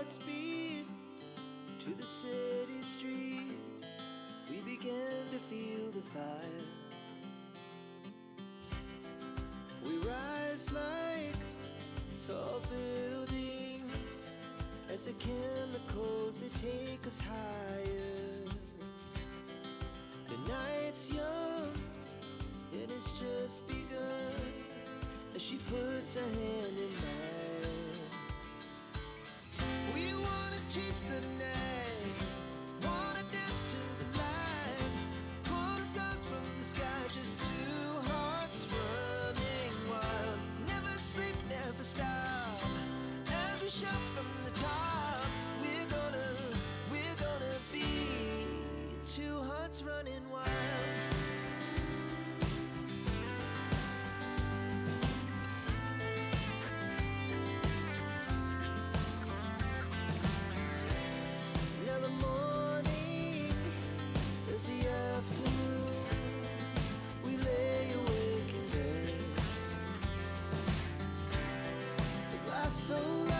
at speed to the city streets. We began to feel the fire. We rise like tall buildings as the chemicals, they take us higher. The night's young, it has just begun, as she puts her hand in mine. We wanna chase the night, wanna dance to the light, pull the stars from the sky, just two hearts running wild. Never sleep, never stop, as we shout from the top. We're gonna be two hearts running wild. Now the morning is the afternoon. We lay awake in bed, the glass so